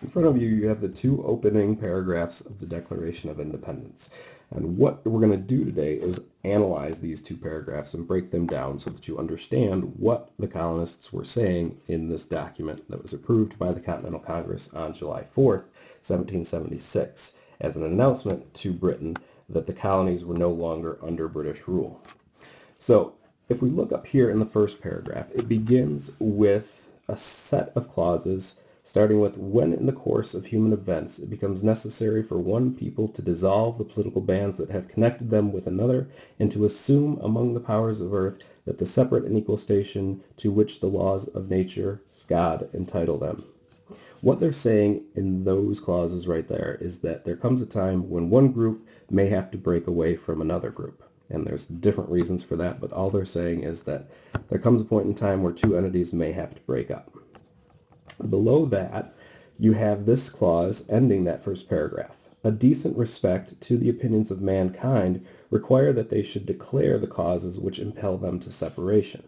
In front of you, you have the two opening paragraphs of the Declaration of Independence. And what we're going to do today is analyze these two paragraphs and break them down so that you understand what the colonists were saying in this document that was approved by the Continental Congress on July 4th, 1776, as an announcement to Britain that the colonies were no longer under British rule. So if we look up here in the first paragraph, it begins with a set of clauses starting with, when in the course of human events it becomes necessary for one people to dissolve the political bands that have connected them with another, and to assume among the powers of earth that the separate and equal station to which the laws of nature's God entitle them. What they're saying in those clauses right there is that there comes a time when one group may have to break away from another group. And there's different reasons for that, but all they're saying is that there comes a point in time where two entities may have to break up. Below that, you have this clause ending that first paragraph. A decent respect to the opinions of mankind require that they should declare the causes which impel them to separation.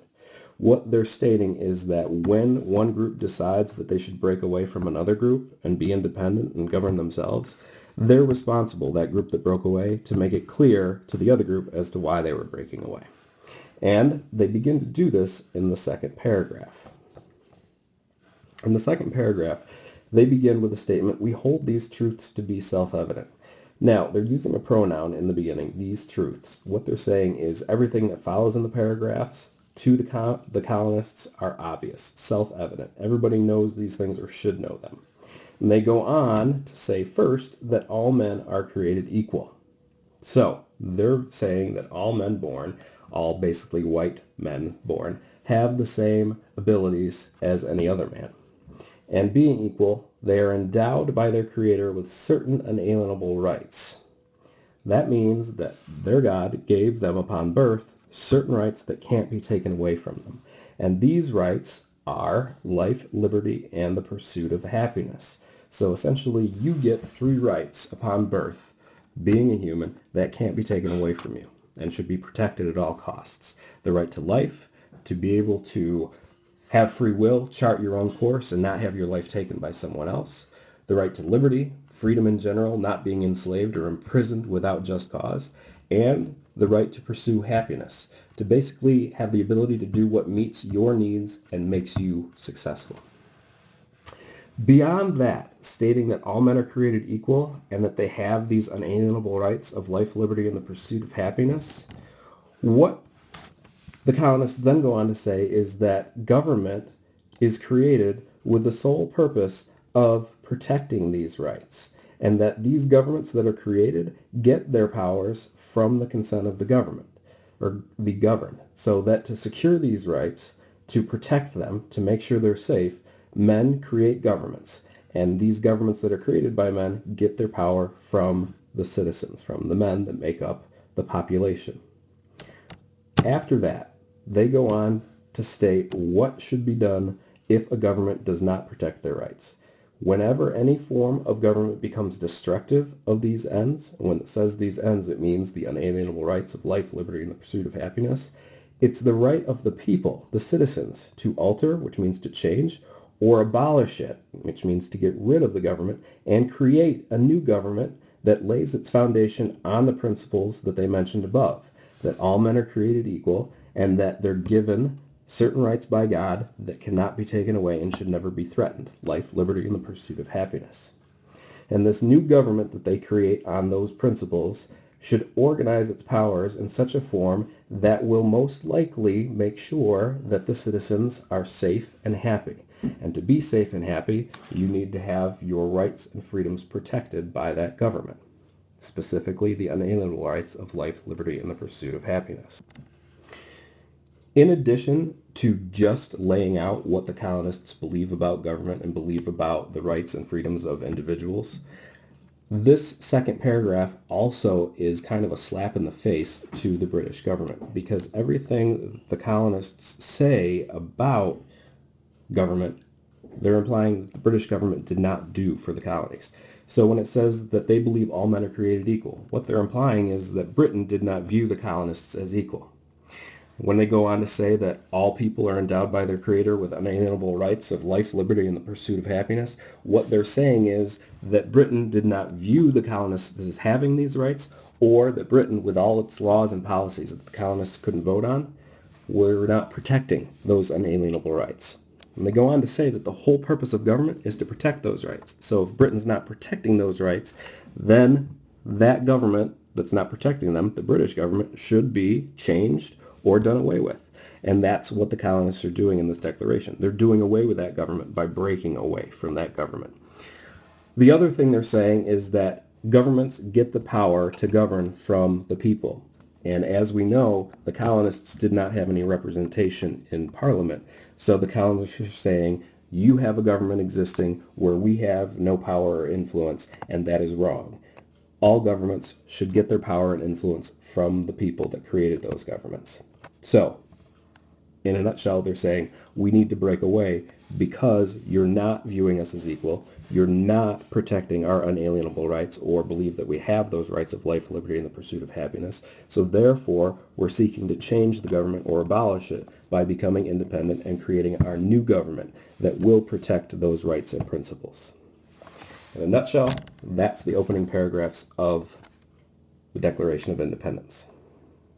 What they're stating is that when one group decides that they should break away from another group and be independent and govern themselves, they're responsible, that group that broke away, to make it clear to the other group as to why they were breaking away. And they begin to do this in the second paragraph. In the second paragraph, they begin with a statement, we hold these truths to be self-evident. Now, they're using a pronoun in the beginning, these truths. What they're saying is everything that follows in the paragraphs to the colonists are obvious, self-evident. Everybody knows these things or should know them. And they go on to say first that all men are created equal. So they're saying that all men born, all basically white men born, have the same abilities as any other man. And being equal, they are endowed by their Creator with certain unalienable rights. That means that their God gave them upon birth certain rights that can't be taken away from them. And these rights are life, liberty, and the pursuit of happiness. So essentially, you get three rights upon birth, being a human, that can't be taken away from you and should be protected at all costs. The right to life, to be able to have free will, chart your own course, and not have your life taken by someone else. The right to liberty, freedom in general, not being enslaved or imprisoned without just cause. And the right to pursue happiness, to basically have the ability to do what meets your needs and makes you successful. Beyond that, stating that all men are created equal and that they have these unalienable rights of life, liberty, and the pursuit of happiness, what the colonists then go on to say is that government is created with the sole purpose of protecting these rights, and that these governments that are created get their powers from the consent of the government, or the governed, so that to secure these rights, to protect them, to make sure they're safe, men create governments, and these governments that are created by men get their power from the citizens, from the men that make up the population. After that, they go on to state what should be done if a government does not protect their rights. Whenever any form of government becomes destructive of these ends, and when it says these ends, it means the unalienable rights of life, liberty, and the pursuit of happiness, it's the right of the people, the citizens, to alter, which means to change, or abolish it, which means to get rid of the government, and create a new government that lays its foundation on the principles that they mentioned above, that all men are created equal, and that they're given certain rights by God that cannot be taken away and should never be threatened, life, liberty, and the pursuit of happiness. And this new government that they create on those principles should organize its powers in such a form that will most likely make sure that the citizens are safe and happy. And to be safe and happy, you need to have your rights and freedoms protected by that government, specifically the unalienable rights of life, liberty, and the pursuit of happiness. In addition to just laying out what the colonists believe about government and believe about the rights and freedoms of individuals, this second paragraph also is kind of a slap in the face to the British government, because everything the colonists say about government, they're implying that the British government did not do for the colonies. So when it says that they believe all men are created equal, what they're implying is that Britain did not view the colonists as equal. when they go on to say that all people are endowed by their Creator with unalienable rights of life, liberty, and the pursuit of happiness, what they're saying is that Britain did not view the colonists as having these rights, or that Britain, with all its laws and policies that the colonists couldn't vote on, were not protecting those unalienable rights. And they go on to say that the whole purpose of government is to protect those rights. So if Britain's not protecting those rights, then that government that's not protecting them, the British government, should be changed or done away with. And that's what the colonists are doing in this declaration. They're doing away with that government by breaking away from that government. The other thing they're saying is that governments get the power to govern from the people. And as we know, the colonists did not have any representation in Parliament. So the colonists are saying, you have a government existing where we have no power or influence, and that is wrong. All governments should get their power and influence from the people that created those governments. So, in a nutshell, they're saying we need to break away because you're not viewing us as equal. You're not protecting our unalienable rights or believe that we have those rights of life, liberty, and the pursuit of happiness. So therefore, we're seeking to change the government or abolish it by becoming independent and creating our new government that will protect those rights and principles. In a nutshell, that's the opening paragraphs of the Declaration of Independence.